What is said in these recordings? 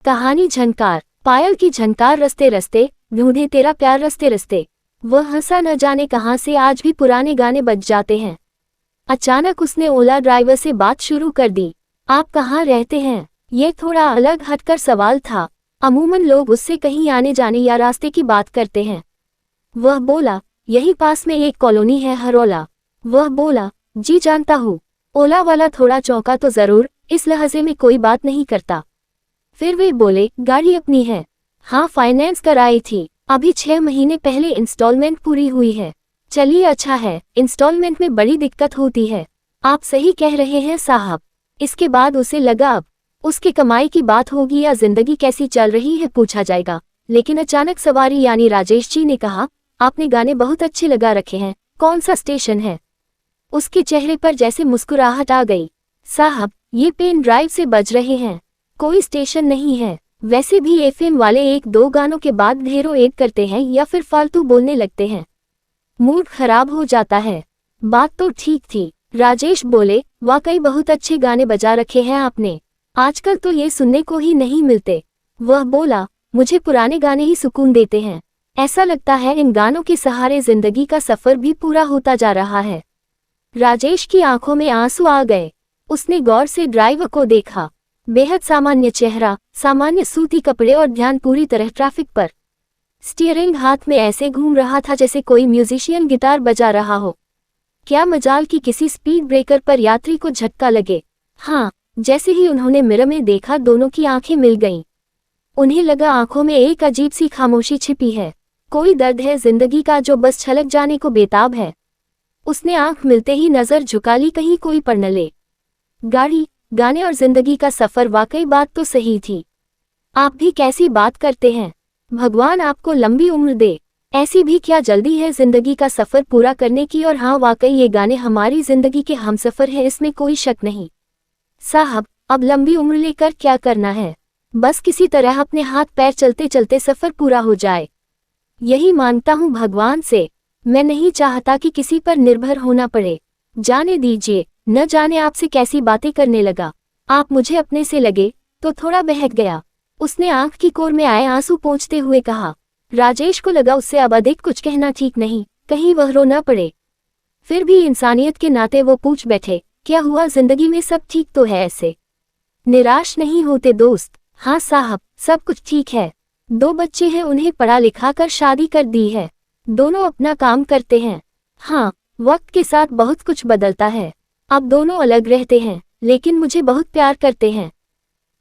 कहानी झनकार। पायल की झनकार रस्ते रस्ते, ढूंढे तेरा प्यार रस्ते रस्ते। वह हंसा, न जाने कहां से आज भी पुराने गाने बज जाते हैं। अचानक उसने ओला ड्राइवर से बात शुरू कर दी। आप कहाँ रहते हैं? ये थोड़ा अलग हटकर सवाल था। अमूमन लोग उससे कहीं आने जाने या रास्ते की बात करते हैं। वह बोला, यही पास में एक कॉलोनी है, हरौला। वह बोला, जी जानता हूँ। ओला वाला थोड़ा चौंका तो जरूर, इस लहजे में कोई बात नहीं करता। फिर वे बोले, गाड़ी अपनी है? हाँ, फाइनेंस कराई थी, अभी 6 महीने पहले इंस्टॉलमेंट पूरी हुई है। चलिए अच्छा है, इंस्टॉलमेंट में बड़ी दिक्कत होती है। आप सही कह रहे हैं साहब। इसके बाद उसे लगा अब उसके कमाई की बात होगी या जिंदगी कैसी चल रही है पूछा जाएगा। लेकिन अचानक सवारी यानी राजेश जी ने कहा, आपने गाने बहुत अच्छे लगा रखे हैं, कौन सा स्टेशन है? उसके चेहरे पर जैसे मुस्कुराहट आ गई। साहब, ये पेन ड्राइव से बज रहे हैं, कोई स्टेशन नहीं है। वैसे भी एफएम वाले 1-2 गानों के बाद ढेरों ऐड करते हैं या फिर फालतू बोलने लगते हैं, मूड खराब हो जाता है। बात तो ठीक थी। राजेश बोले, वाकई बहुत अच्छे गाने बजा रखे हैं आपने, आजकल तो ये सुनने को ही नहीं मिलते। वह बोला, मुझे पुराने गाने ही सुकून देते हैं। ऐसा लगता है इन गानों के सहारे जिंदगी का सफर भी पूरा होता जा रहा है। राजेश की आंखों में आंसू आ गए। उसने गौर से ड्राइवर को देखा। बेहद सामान्य चेहरा, सामान्य सूती कपड़े और ध्यान पूरी तरह ट्रैफिक पर। स्टीयरिंग हाथ में ऐसे घूम रहा था जैसे कोई म्यूजिशियन गिटार बजा रहा हो। क्या मजाल कि किसी स्पीड ब्रेकर पर यात्री को झटका लगे। हाँ, जैसे ही उन्होंने मिरर में देखा, दोनों की आंखें मिल गईं। उन्हें लगा आंखों में एक अजीब सी खामोशी छिपी है, कोई दर्द है जिंदगी का जो बस छलक जाने को बेताब है। उसने आंख मिलते ही नजर झुका ली, कहीं कोई पढ़ न ले। गाड़ी, गाने और जिंदगी का सफर, वाकई बात तो सही थी। आप भी कैसी बात करते हैं, भगवान आपको लंबी उम्र दे। ऐसी भी क्या जल्दी है जिंदगी का सफर पूरा करने की। और हाँ, वाकई ये गाने हमारी जिंदगी के हमसफर है, इसमें कोई शक नहीं। साहब, अब लंबी उम्र लेकर क्या करना है? बस किसी तरह अपने हाथ पैर चलते चलते सफर पूरा हो जाए, यही मांगता हूँ भगवान से। मैं नहीं चाहता कि किसी पर निर्भर होना पड़े। जाने दीजिए, न जाने आपसे कैसी बातें करने लगा। आप मुझे अपने से लगे तो थोड़ा बहक गया। उसने आंख की कोर में आए आंसू पोंछते हुए कहा। राजेश को लगा उससे अब अधिक कुछ कहना ठीक नहीं, कहीं वह रो न पड़े। फिर भी इंसानियत के नाते वो पूछ बैठे, क्या हुआ, जिंदगी में सब ठीक तो है? ऐसे निराश नहीं होते दोस्त। हाँ साहब, सब कुछ ठीक है। 2 बच्चे हैं, उन्हें पढ़ा लिखा कर शादी कर दी है। दोनों अपना काम करते हैं। हाँ, वक्त के साथ बहुत कुछ बदलता है। अब दोनों अलग रहते हैं, लेकिन मुझे बहुत प्यार करते हैं।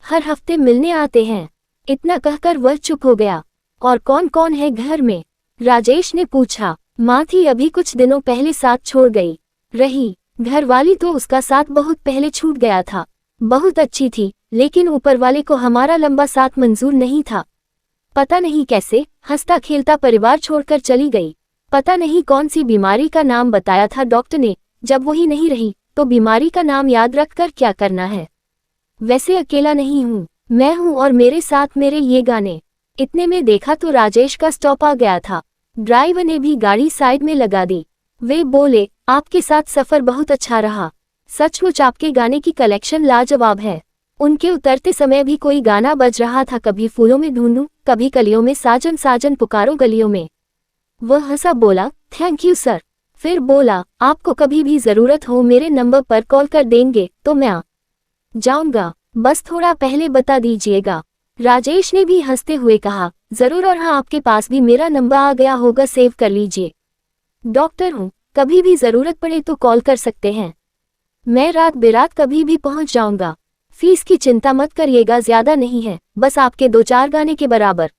हर हफ्ते मिलने आते हैं। इतना कहकर वह चुप हो गया। और कौन कौन है घर में? राजेश ने पूछा। माँ थी, अभी कुछ दिनों पहले साथ छोड़ गई। रही घरवाली तो उसका साथ बहुत पहले छूट गया था। बहुत अच्छी थी, लेकिन ऊपर वाले को हमारा लंबा साथ मंजूर नहीं था। पता नहीं कैसे हंसता खेलता परिवार छोड़कर चली गई। पता नहीं कौन सी बीमारी का नाम बताया था डॉक्टर ने। जब वही नहीं रही तो बीमारी का नाम याद रखकर क्या करना है? वैसे अकेला नहीं हूँ, मैं हूँ और मेरे साथ मेरे ये गाने। इतने में देखा तो राजेश का स्टॉप आ गया था। ड्राइवर ने भी गाड़ी साइड में लगा दी। वे बोले, आपके साथ सफर बहुत अच्छा रहा। सचमुच आपके गाने की कलेक्शन लाजवाब है। उनके उतरते समय भी कोई गाना बज रहा था, कभी फूलों में ढूंढूं, कभी कलियों में साजन साजन पुकारो गलियों में। वह हंसा, बोला, थैंक यू सर। फिर बोला, आपको कभी भी जरूरत हो मेरे नंबर पर कॉल कर देंगे तो मैं आ जाऊंगा, बस थोड़ा पहले बता दीजिएगा। राजेश ने भी हंसते हुए कहा, जरूर, और हाँ, आपके पास भी मेरा नंबर आ गया होगा, सेव कर लीजिए। डॉक्टर हूँ, कभी भी जरूरत पड़े तो कॉल कर सकते हैं। मैं रात बेरात कभी भी पहुंच जाऊंगा। फीस की चिंता मत करिएगा, ज्यादा नहीं है, बस आपके 2-4 गाने के बराबर।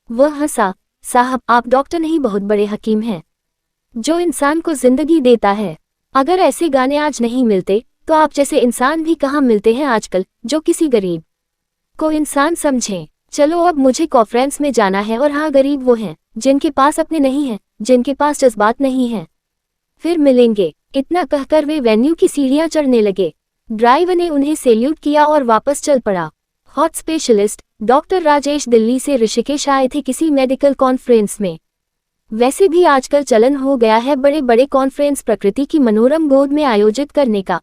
वह हंसा, साहब आप डॉक्टर नहीं, बहुत बड़े हकीम हैं, जो इंसान को जिंदगी देता है। अगर ऐसे गाने आज नहीं मिलते तो आप जैसे इंसान भी कहाँ मिलते हैं आजकल, जो किसी गरीब को इंसान समझें। चलो अब मुझे कॉन्फ्रेंस में जाना है। और हाँ, गरीब वो हैं जिनके पास अपने नहीं हैं, जिनके पास जज्बात नहीं हैं। फिर मिलेंगे। इतना कहकर वे वेन्यू की सीढ़ियां चढ़ने लगे। ड्राइवर ने उन्हें सैल्यूट किया और वापस चल पड़ा। Heart specialist doctor Rajesh Delhi से ऋषिकेश आए थे किसी मेडिकल कॉन्फ्रेंस में। वैसे भी आजकल चलन हो गया है बड़े बड़े कॉन्फ्रेंस प्रकृति की मनोरम गोद में आयोजित करने का।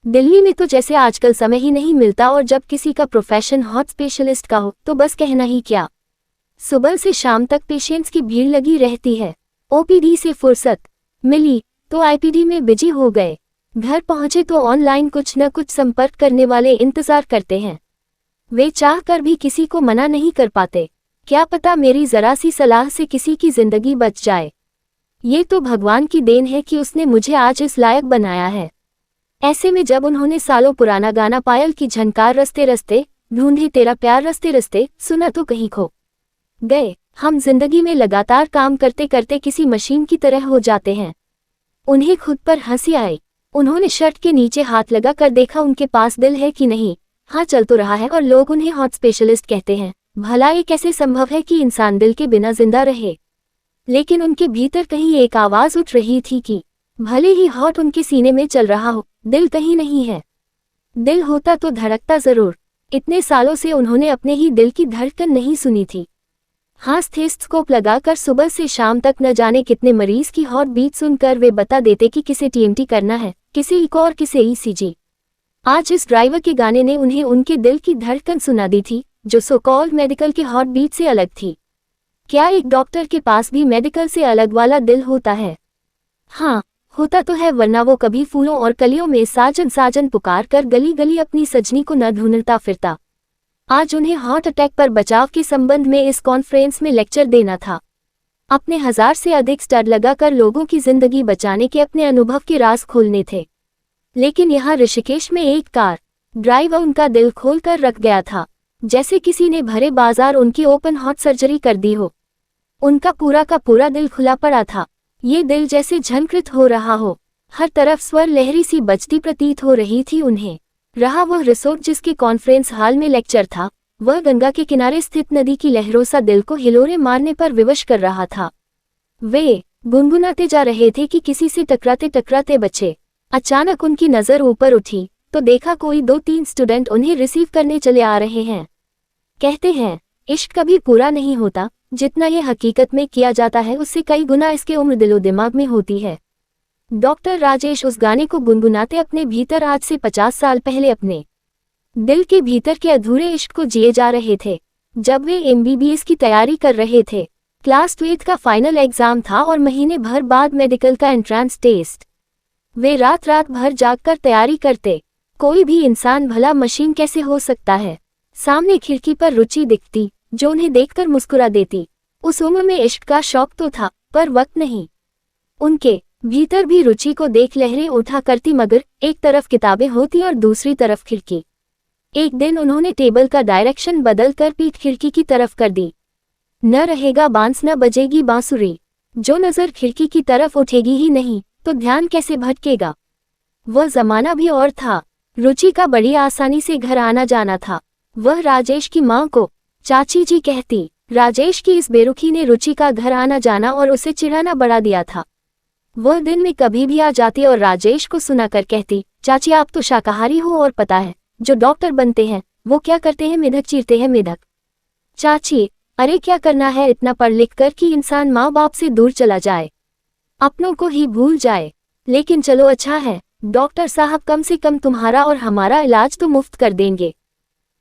दिल्ली में तो जैसे आजकल समय ही नहीं मिलता, और जब किसी का प्रोफेशन हार्ट स्पेशलिस्ट का हो तो बस कहना ही क्या। सुबह से शाम तक पेशेंट्स की भीड़ लगी रहती है। ओपीडी से फुर्सत मिली तो आईपीडी में बिजी हो गए। घर पहुंचे तो ऑनलाइन कुछ न कुछ संपर्क करने वाले इंतजार करते हैं। वे चाह कर भी किसी को मना नहीं कर पाते। क्या पता मेरी जरा सी सलाह से किसी की जिंदगी बच जाए। ये तो भगवान की देन है कि उसने मुझे आज इस लायक बनाया है। ऐसे में जब उन्होंने सालों पुराना गाना पायल की झनकार रस्ते रस्ते ढूंढे तेरा प्यार रस्ते रस्ते सुना तो कहीं खो गए। हम जिंदगी में लगातार काम करते करते किसी मशीन की तरह हो जाते हैं। उन्हें खुद पर हंसी आई। उन्होंने शर्ट के नीचे हाथ लगा कर देखा उनके पास दिल है कि नहीं। हाँ, चल तो रहा है और लोग उन्हें हार्ट स्पेशलिस्ट कहते हैं। भला ये कैसे संभव है कि इंसान दिल के बिना जिंदा रहे। लेकिन उनके भीतर कहीं एक आवाज उठ रही थी कि भले ही हार्ट उनके सीने में चल रहा हो, दिल कहीं नहीं है। दिल होता तो धड़कता जरूर। इतने सालों से उन्होंने अपने ही दिल की धड़कन नहीं सुनी थी। हाँ, स्टेथोस्कोप लगाकर सुबह से शाम तक न जाने कितने मरीज की हार्ट बीट सुनकर वे बता देते कि किसे टीएमटी करना है, किसे इको और किसे ईसीजी। आज इस ड्राइवर के गाने ने उन्हें उनके दिल की धड़कन सुना दी थी, जो सो कॉल्ड मेडिकल के हार्ट बीट से अलग थी। क्या एक डॉक्टर के पास भी मेडिकल से अलग वाला दिल होता है? हाँ, होता तो है, वरना वो कभी फूलों और कलियों में साजन साजन पुकार कर गली गली अपनी सजनी को न ढूंढता फिरता। आज उन्हें हार्ट अटैक पर बचाव के संबंध में इस कॉन्फ्रेंस में लेक्चर देना था। अपने 1000 से अधिक स्टड लगाकर लोगों की जिंदगी बचाने के अपने अनुभव के राज खोलने थे। लेकिन यहाँ ऋषिकेश में एक कार ड्राइवर उनका दिल खोल कर रख गया था, जैसे किसी ने भरे बाजार उनकी ओपन हार्ट सर्जरी कर दी हो। उनका पूरा का पूरा दिल खुला पड़ा था। ये दिल जैसे झनकृत हो रहा हो। हर तरफ स्वर लहरी सी बजती प्रतीत हो रही थी उन्हें। रहा वह रिसोर्ट जिसके कॉन्फ्रेंस हॉल में लेक्चर था, वह गंगा के किनारे स्थित नदी की लहरों सा दिल को हिलोरे मारने पर विवश कर रहा था। वे गुनगुनाते जा रहे थे कि किसी से टकराते टकराते बचे। अचानक उनकी नजर ऊपर उठी तो देखा कोई 2-3 स्टूडेंट उन्हें रिसीव करने चले आ रहे हैं। कहते हैं, इश्क कभी पूरा नहीं होता, जितना ये हकीकत में किया जाता है उससे कई गुना इसके उम्र दिलो दिमाग में होती है। डॉक्टर राजेश उस गाने को गुनगुनाते अपने भीतर आज से 50 साल पहले अपने दिल के भीतर के अधूरे इश्क को जिए जा रहे थे। जब वे एमबीबीएस की तैयारी कर रहे थे, क्लास 12 का फाइनल एग्जाम था और महीने भर बाद मेडिकल का एंट्रेंस टेस्ट। वे रात रात भर जागकर तैयारी करते। कोई भी इंसान भला मशीन कैसे हो सकता है। सामने खिड़की पर रुचि दिखती जो उन्हें देखकर मुस्कुरा देती। उस उम्र में इश्क का शौक तो था, पर वक्त नहीं। उनके भीतर भी रुचि को देख लहरें उठा करती, मगर एक तरफ किताबें होती और दूसरी तरफ खिड़की। एक दिन उन्होंने टेबल का डायरेक्शन बदलकर पीठ खिड़की की तरफ कर दी। न रहेगा बांस न बजेगी बांसुरी। जो नजर खिड़की की तरफ उठेगी ही नहीं तो ध्यान कैसे भटकेगा। वह जमाना भी और था। रुचि का बड़ी आसानी से घर आना जाना था। वह राजेश की माँ को चाची जी कहती। राजेश की इस बेरुखी ने रुचि का घर आना जाना और उसे चिढ़ाना बढ़ा दिया था। वह दिन में कभी भी आ जाती और राजेश को सुनाकर कहती, चाची आप तो शाकाहारी हो और पता है जो डॉक्टर बनते हैं वो क्या करते हैं, मेढक चीरते हैं मेढक। चाची, अरे क्या करना है इतना पढ़ लिख कर कि इंसान माँ बाप से दूर चला जाए, अपनों को ही भूल जाए। लेकिन चलो अच्छा है, डॉक्टर साहब कम से कम तुम्हारा और हमारा इलाज तो मुफ्त कर देंगे।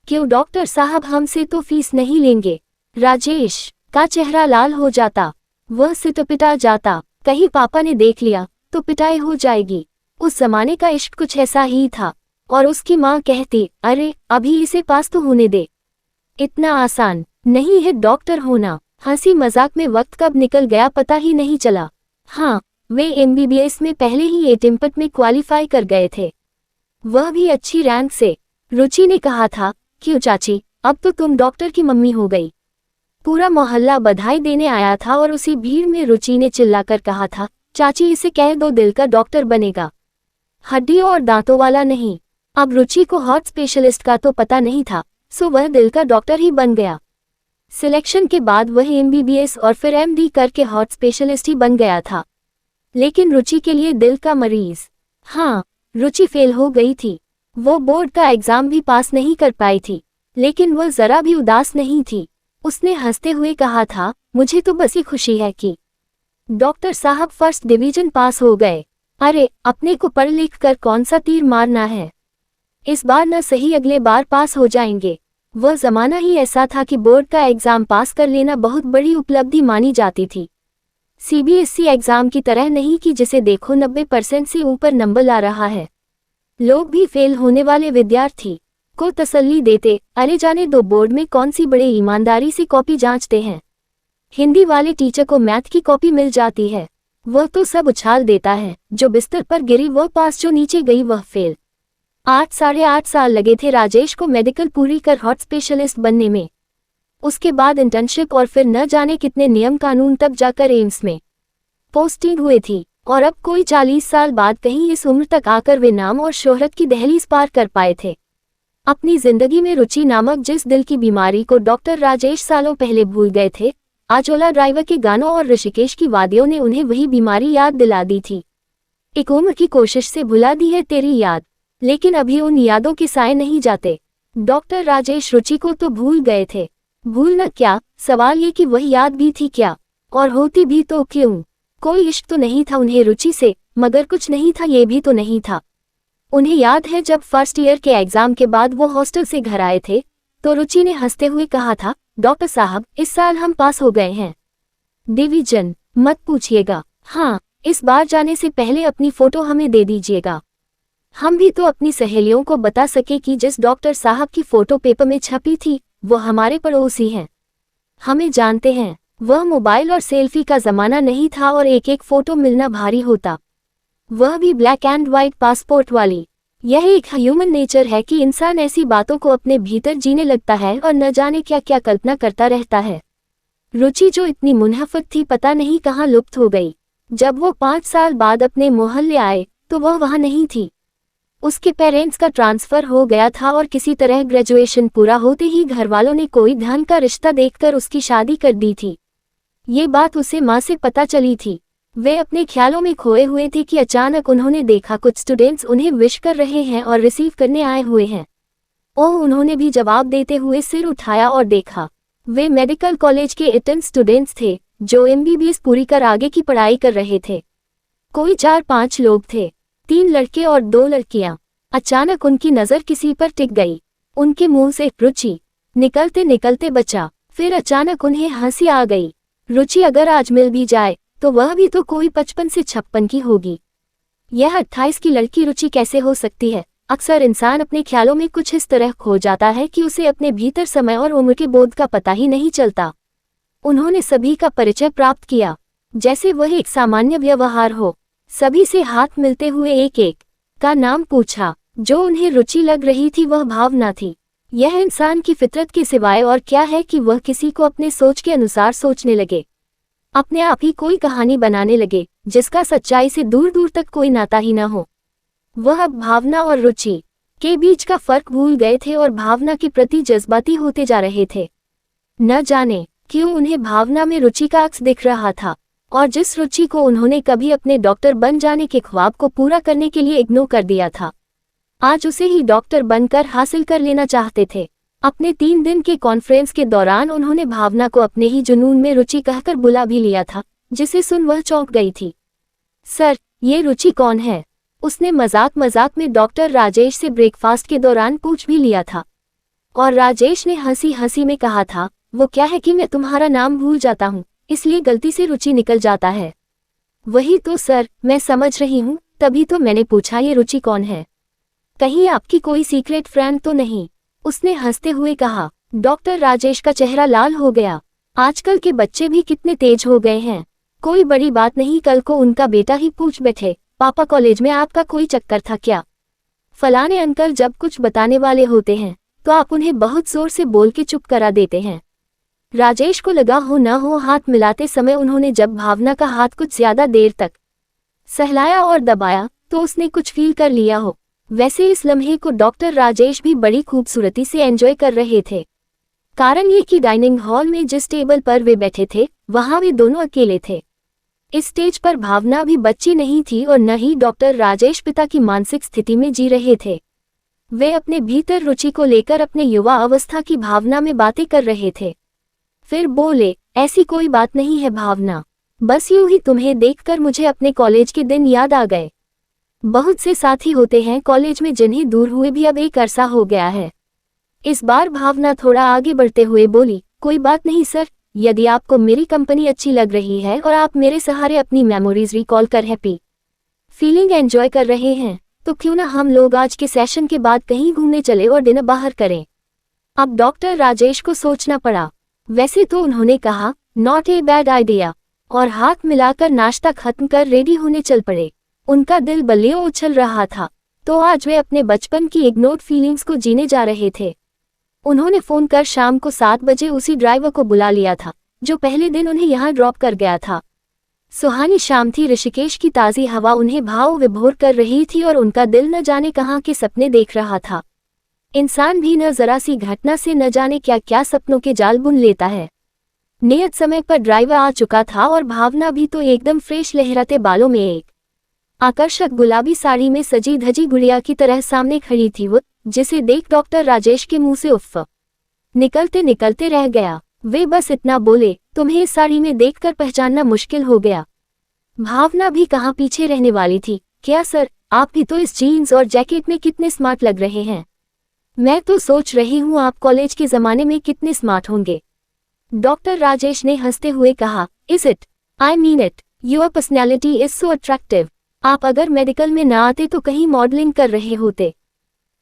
क्यों डॉक्टर साहब, हमसे तो फीस नहीं लेंगे। राजेश का चेहरा लाल हो जाता। वह सिटपिटा जाता। कहीं पापा ने देख लिया तो पिटाई हो जाएगी। उस जमाने का इश्क कुछ ऐसा ही था। और उसकी माँ कहती, अरे अभी इसे पास तो होने दे, इतना आसान नहीं है डॉक्टर होना। हंसी मजाक में वक्त कब निकल गया पता ही नहीं चला। हाँ, वे एमबीबीएस में पहले ही एटेम्प्ट में क्वालिफाई कर गए थे, वह भी अच्छी रैंक से। रुचि ने कहा था, क्यों चाची, अब तो तुम डॉक्टर की मम्मी हो गई। पूरा मोहल्ला बधाई देने आया था और उसी भीड़ में रुचि ने चिल्लाकर कहा था, चाची इसे कह दो दिल का डॉक्टर बनेगा, हड्डियों और दांतों वाला नहीं। अब रुचि को हार्ट स्पेशलिस्ट का तो पता नहीं था, सो वह दिल का डॉक्टर ही बन गया। सिलेक्शन के बाद वह एमबीबीएस और फिर एमडी करके हार्ट स्पेशलिस्ट ही बन गया था। लेकिन रुचि के लिए दिल का मरीज। हाँ, रुचि फेल हो गई थी। वो बोर्ड का एग्जाम भी पास नहीं कर पाई थी, लेकिन वह जरा भी उदास नहीं थी। उसने हंसते हुए कहा था, मुझे तो बस ये खुशी है कि डॉक्टर साहब फर्स्ट डिवीजन पास हो गए। अरे अपने को पढ़ लिख कर कौन सा तीर मारना है। इस बार न सही अगले बार पास हो जाएंगे। वह जमाना ही ऐसा था कि बोर्ड का एग्जाम पास कर लेना बहुत बड़ी उपलब्धि मानी जाती थी। सीबीएसई एग्जाम की तरह नहीं कि जिसे देखो 90% से ऊपर नंबर ला रहा है। लोग भी फेल होने वाले विद्यार्थी को तसल्ली देते, अरे जाने दो, बोर्ड में कौन सी बड़े ईमानदारी से कॉपी जांचते हैं। हिंदी वाले टीचर को मैथ की कॉपी मिल जाती है, वह तो सब उछाल देता है। जो बिस्तर पर गिरी वह पास, जो नीचे गई वह फेल। 8 साल लगे थे राजेश को मेडिकल पूरी कर हार्ट स्पेशलिस्ट बनने में। उसके बाद इंटर्नशिप और फिर न जाने कितने नियम कानून, तब जाकर एम्स में पोस्टिंग हुए थी। और अब कोई 40 साल बाद कहीं इस उम्र तक आकर वे नाम और शोहरत की दहलीज पार कर पाए थे। अपनी जिंदगी में रुचि नामक जिस दिल की बीमारी को डॉक्टर राजेश सालों पहले भूल गए थे, आज ओला ड्राइवर के गानों और ऋषिकेश की वादियों ने उन्हें वही बीमारी याद दिला दी थी। एक उम्र की कोशिश से भुला दी है तेरी याद, लेकिन अभी उन यादों के साए नहीं जाते। डॉक्टर राजेश रुचि को तो भूल गए थे, भूलना क्या, सवाल ये कि वही याद भी थी क्या, और होती भी तो क्यों। कोई इश्क तो नहीं था उन्हें रुचि से, मगर कुछ नहीं था ये भी तो नहीं था। उन्हें याद है जब फर्स्ट ईयर के एग्जाम के बाद वो हॉस्टल से घर आए थे, तो रुचि ने हंसते हुए कहा था, डॉक्टर साहब इस साल हम पास हो गए हैं। डिवीजन मत पूछिएगा, हाँ इस बार जाने से पहले अपनी फोटो हमें दे दीजिएगा। हम भी तो अपनी सहेलियों को बता सके कि जिस डॉक्टर साहब की फोटो पेपर में छपी थी वो हमारे पड़ोसी हैं, हमें जानते हैं। वह मोबाइल और सेल्फी का जमाना नहीं था और एक एक फोटो मिलना भारी होता, वह भी ब्लैक एंड व्हाइट पासपोर्ट वाली। यह एक ह्यूमन नेचर है कि इंसान ऐसी बातों को अपने भीतर जीने लगता है और न जाने क्या क्या कल्पना करता रहता है। रुचि जो इतनी मुनहफिक थी पता नहीं कहाँ लुप्त हो गई। जब वो 5 साल बाद अपने मोहल्ले आए तो वह वहाँ नहीं थी। उसके पेरेंट्स का ट्रांसफर हो गया था और किसी तरह ग्रेजुएशन पूरा होते ही घरवालों ने कोई धन का रिश्ता देखकर उसकी शादी कर दी थी। ये बात उसे माँ से पता चली थी। वे अपने ख्यालों में खोए हुए थे कि अचानक उन्होंने देखा कुछ स्टूडेंट्स उन्हें विश कर रहे हैं और रिसीव करने आए हुए हैं। ओह, उन्होंने भी जवाब देते हुए सिर उठाया और देखा वे मेडिकल कॉलेज के 18 स्टूडेंट्स थे जो एमबीबीएस पूरी कर आगे की पढ़ाई कर रहे थे। कोई 4-5 लोग थे, 3 लड़के और 2 लड़कियां। अचानक उनकी नज़र किसी पर टिक गई। उनके मुंह से रुचि निकलते निकलते बचा। फिर अचानक उन्हें हंसी आ गई। रुचि अगर आज मिल भी जाए तो वह भी तो कोई 55 से 56 की होगी। यह 28 की लड़की रुचि कैसे हो सकती है। अक्सर इंसान अपने ख्यालों में कुछ इस तरह खो जाता है कि उसे अपने भीतर समय और उम्र के बोध का पता ही नहीं चलता। उन्होंने सभी का परिचय प्राप्त किया जैसे वह एक सामान्य व्यवहार हो। सभी से हाथ मिलते हुए एक एक का नाम पूछा। जो उन्हें रुचि लग रही थी वह भावना थी। यह इंसान की फितरत के सिवाय और क्या है कि वह किसी को अपने सोच के अनुसार सोचने लगे, अपने आप ही कोई कहानी बनाने लगे जिसका सच्चाई से दूर दूर तक कोई नाता ही न हो। वह अब भावना और रुचि के बीच का फर्क भूल गए थे और भावना के प्रति जज्बाती होते जा रहे थे। न जाने क्यों उन्हें भावना में रुचि का अक्स दिख रहा था, और जिस रुचि को उन्होंने कभी अपने डॉक्टर बन जाने के ख्वाब को पूरा करने के लिए इग्नोर कर दिया था, आज उसे ही डॉक्टर बनकर हासिल कर लेना चाहते थे। अपने 3 दिन के कॉन्फ्रेंस के दौरान उन्होंने भावना को अपने ही जुनून में रुचि कहकर बुला भी लिया था, जिसे सुन वह चौंक गई थी। सर, ये रुचि कौन है? उसने मजाक मजाक में डॉक्टर राजेश से ब्रेकफास्ट के दौरान पूछ भी लिया था, और राजेश ने हंसी हंसी में कहा था, वो क्या है कि मैं तुम्हारा नाम भूल जाता हूँ, इसलिए गलती से रुचि निकल जाता है। वही तो सर, मैं समझ रही हूँ, तभी तो मैंने पूछा ये रुचि कौन है, कहीं आपकी कोई सीक्रेट फ्रेंड तो नहीं? उसने हंसते हुए कहा। डॉक्टर राजेश का चेहरा लाल हो गया। आजकल के बच्चे भी कितने तेज हो गए हैं। कोई बड़ी बात नहीं, कल को उनका बेटा ही पूछ बैठे, पापा कॉलेज में आपका कोई चक्कर था क्या? फलाने अंकल जब कुछ बताने वाले होते हैं तो आप उन्हें बहुत जोर से बोल के चुप करा देते हैं। राजेश को लगा हो न हो हाथ मिलाते समय उन्होंने जब भावना का हाथ कुछ ज्यादा देर तक सहलाया और दबाया तो उसने कुछ फील कर लिया हो। वैसे इस लम्हे को डॉक्टर राजेश भी बड़ी खूबसूरती से एंजॉय कर रहे थे। कारण ये कि डाइनिंग हॉल में जिस टेबल पर वे बैठे थे वहां वे दोनों अकेले थे। इस स्टेज पर भावना भी बच्ची नहीं थी और न ही डॉक्टर राजेश पिता की मानसिक स्थिति में जी रहे थे। वे अपने भीतर रुचि को लेकर अपने युवा अवस्था की भावना में बातें कर रहे थे। फिर बोले, ऐसी कोई बात नहीं है भावना, बस यूं ही तुम्हें देखकर मुझे अपने कॉलेज के दिन याद आ गए। बहुत से साथी होते हैं कॉलेज में जिन्हें दूर हुए भी अब एक अरसा हो गया है। इस बार भावना थोड़ा आगे बढ़ते हुए बोली, कोई बात नहीं सर, यदि आपको मेरी कंपनी अच्छी लग रही है और आप मेरे सहारे अपनी मेमोरीज रिकॉल कर हैप्पी फीलिंग एंजॉय कर रहे हैं, तो क्यों ना हम लोग आज के सेशन के बाद कहीं घूमने चले और डिनर बाहर करें। अब डॉक्टर राजेश को सोचना पड़ा। वैसे तो उन्होंने कहा नॉट ए बैड आइडिया, और हाथ मिलाकर नाश्ता खत्म कर रेडी होने चल पड़े। उनका दिल बल्लियों उछल रहा था, तो आज वे अपने बचपन की इग्नोर्ड फीलिंग्स को जीने जा रहे थे। उन्होंने फोन कर शाम को 7 बजे उसी ड्राइवर को बुला लिया था जो पहले दिन उन्हें यहाँ ड्रॉप कर गया था। सुहानी शाम थी, ऋषिकेश की ताज़ी हवा उन्हें भाव विभोर कर रही थी और उनका दिल न जाने कहाँ के सपने देख रहा था। इंसान भी न जरा सी घटना से न जाने क्या क्या सपनों के जाल बुन लेता है। नियत समय पर ड्राइवर आ चुका था और भावना भी तो एकदम फ्रेश लहराते बालों में एक आकर्षक गुलाबी साड़ी में सजी धजी गुड़िया की तरह सामने खड़ी थी वो, जिसे देख डॉक्टर राजेश के मुंह से उफ़ निकलते निकलते रह गया। वे बस इतना बोले, तुम्हें इस साड़ी में देखकर पहचानना मुश्किल हो गया। भावना भी कहाँ पीछे रहने वाली थी। क्या सर, आप भी तो इस जीन्स और जैकेट में कितने स्मार्ट लग रहे हैं। मैं तो सोच रही हूँ आप कॉलेज के ज़माने में कितने स्मार्ट होंगे। डॉक्टर राजेश ने हंसते हुए कहा, is it? I mean it, your personality is so attractive. आप अगर मेडिकल में ना आते तो कहीं मॉडलिंग कर रहे होते।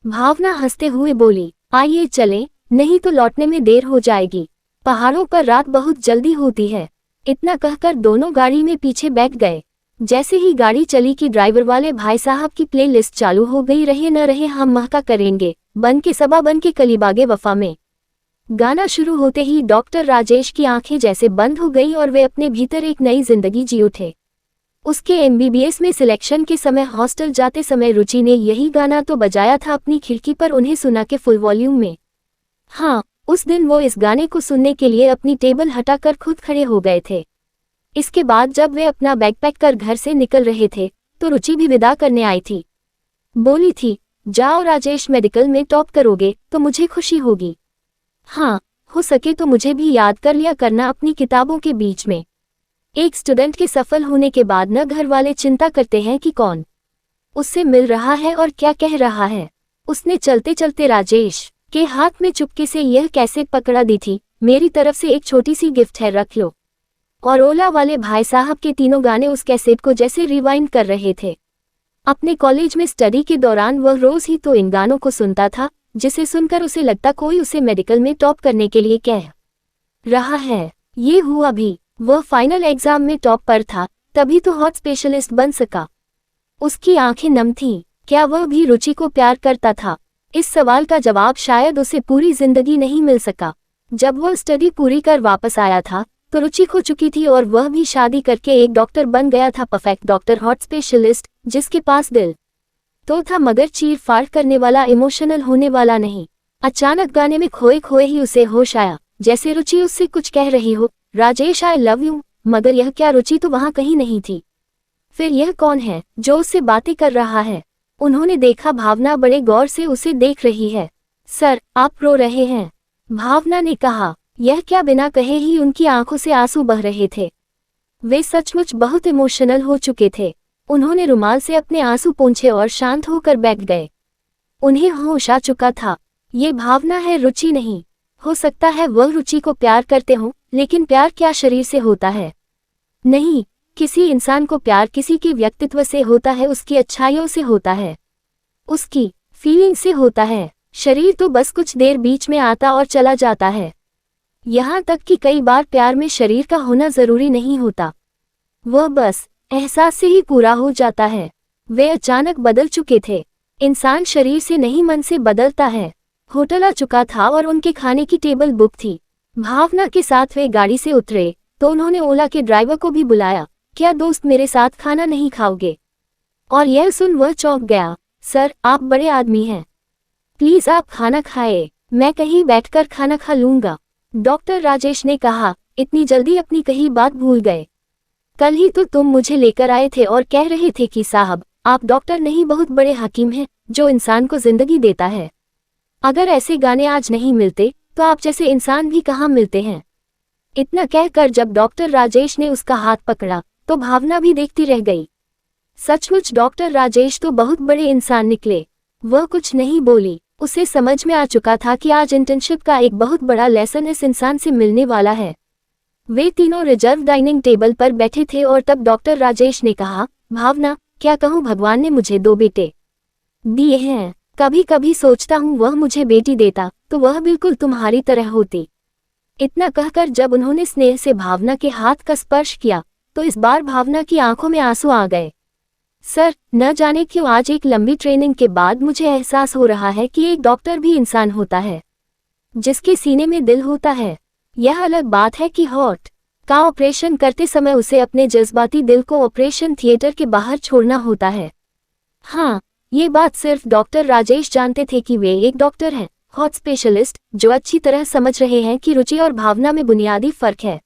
भावना हंसते हुए बोली, आइए चलें, नहीं तो लौटने में देर हो जाएगी। पहाड़ों पर रात बहुत जल्दी होती है। इतना कहकर दोनों गाड़ी में पीछे बैठ गए। जैसे ही गाड़ी चली कि ड्राइवर वाले भाई साहब की प्लेलिस्ट चालू हो गई, रहे न रहे हम महका करेंगे, बन के सबा बन के कलीबागे वफा में। गाना शुरू होते ही डॉक्टर राजेश की आंखें जैसे बंद हो गईं और वे अपने भीतर एक नई जिंदगी जी उठे। उसके एमबीबीएस में सिलेक्शन के समय हॉस्टल जाते समय रुचि ने यही गाना तो बजाया था अपनी खिड़की पर उन्हें सुना के फुल वॉल्यूम में। हाँ, उस दिन वो इस गाने को सुनने के लिए अपनी टेबल हटाकर खुद खड़े हो गए थे। इसके बाद जब वे अपना बैग पैक कर घर से निकल रहे थे तो रुचि भी विदा करने आई थी। बोली थी, जाओ राजेश, मेडिकल में टॉप करोगे तो मुझे खुशी होगी। हाँ, हो सके तो मुझे भी याद कर लिया करना अपनी किताबों के बीच में। एक स्टूडेंट के सफल होने के बाद न घर वाले चिंता करते हैं कि कौन उससे मिल रहा है और क्या कह रहा है। उसने चलते चलते राजेश के हाथ में चुपके से यह कैसेट पकड़ा दी थी, मेरी तरफ से एक छोटी सी गिफ्ट है, रख लो। और ओला वाले भाई साहब के तीनों गाने उस कैसेट को जैसे रिवाइंड कर रहे थे। अपने कॉलेज में स्टडी के दौरान वह रोज ही तो इन गानों को सुनता था, जिसे सुनकर उसे लगता कोई उसे मेडिकल में टॉप करने के लिए कह रहा है। ये हुआ भी, वह फाइनल एग्जाम में टॉप पर था, तभी तो हॉट स्पेशलिस्ट बन सका। उसकी आंखें नम थीं। क्या वह भी रुचि को प्यार करता था? इस सवाल का जवाब शायद उसे पूरी जिंदगी नहीं मिल सका। जब वह स्टडी पूरी कर वापस आया था तो रुचि खो चुकी थी और वह भी शादी करके एक डॉक्टर बन गया था, परफेक्ट डॉक्टर, हॉट स्पेशलिस्ट, जिसके पास दिल तो था मगर चीर फाड़ करने वाला, इमोशनल होने वाला नहीं। अचानक गाने में खोए खोए ही उसे होश आया, जैसे रुचि उससे कुछ कह रही हो, राजेश आई लव यू, मगर यह क्या, रुचि तो वहां कहीं नहीं थी। फिर यह कौन है जो उससे बातें कर रहा है? उन्होंने देखा भावना बड़े गौर से उसे देख रही है। सर, आप रो रहे हैं, भावना ने कहा। यह क्या, बिना कहे ही उनकी आंखों से आंसू बह रहे थे। वे सचमुच बहुत इमोशनल हो चुके थे। उन्होंने रुमाल से अपने आंसू पोंछे और शांत होकर बैठ गए। उन्हें होश आ चुका था, ये भावना है, रुचि नहीं। हो सकता है वह रुचि को प्यार करते हों, लेकिन प्यार क्या शरीर से होता है? नहीं, किसी इंसान को प्यार किसी के व्यक्तित्व से होता है, उसकी अच्छाइयों से होता है, उसकी फीलिंग से होता है। शरीर तो बस कुछ देर बीच में आता और चला जाता है। यहाँ तक कि कई बार प्यार में शरीर का होना जरूरी नहीं होता, वह बस एहसास से ही पूरा हो जाता है। वे अचानक बदल चुके थे। इंसान शरीर से नहीं मन से बदलता है। होटल आ चुका था और उनके खाने की टेबल बुक थी। भावना के साथ वे गाड़ी से उतरे तो उन्होंने ओला के ड्राइवर को भी बुलाया, क्या दोस्त मेरे साथ खाना नहीं खाओगे? और यह सुन वह चौंक गया, सर आप बड़े आदमी हैं, प्लीज आप खाना खाए, मैं कहीं बैठकर खाना खा लूंगा। डॉक्टर राजेश ने कहा, इतनी जल्दी अपनी कही बात भूल गए? कल ही तो तुम मुझे लेकर आए थे और कह रहे थे कि साहब आप डॉक्टर नहीं बहुत बड़े हकीम हैं जो इंसान को जिंदगी देता है। अगर ऐसे गाने आज नहीं मिलते तो आप जैसे इंसान भी कहाँ मिलते हैं। इतना कहकर जब डॉक्टर राजेश ने उसका हाथ पकड़ा तो भावना भी देखती रह गई। सचमुच डॉक्टर राजेश तो बहुत बड़े इंसान निकले। वह कुछ नहीं बोली। उसे समझ में आ चुका था कि आज इंटर्नशिप का एक बहुत बड़ा लेसन इस इंसान से मिलने वाला है। वे तीनों रिजर्व डाइनिंग टेबल पर बैठे थे और तब डॉक्टर राजेश ने कहा, भावना, क्या कहूँ, भगवान ने मुझे 2 बेटे दिए हैं। कभी कभी सोचता हूँ वह मुझे बेटी देता तो वह बिल्कुल तुम्हारी तरह होती। इतना कहकर जब उन्होंने स्नेह से भावना के हाथ का स्पर्श किया तो इस बार भावना की आंखों में आंसू आ गए। सर, न जाने क्यों आज एक लंबी ट्रेनिंग के बाद मुझे एहसास हो रहा है कि एक डॉक्टर भी इंसान होता है, जिसके सीने में दिल होता है। यह अलग बात है कि हार्ट का ऑपरेशन करते समय उसे अपने जज्बाती दिल को ऑपरेशन थिएटर के बाहर छोड़ना होता है। हाँ, ये बात सिर्फ डॉक्टर राजेश जानते थे कि वे एक डॉक्टर हैं, हार्ट स्पेशलिस्ट, जो अच्छी तरह समझ रहे हैं कि रुचि और भावना में बुनियादी फर्क है।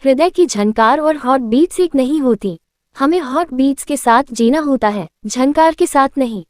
हृदय की झनकार और हार्ट बीट्स एक नहीं होती। हमें हार्ट बीट्स के साथ जीना होता है, झनकार के साथ नहीं।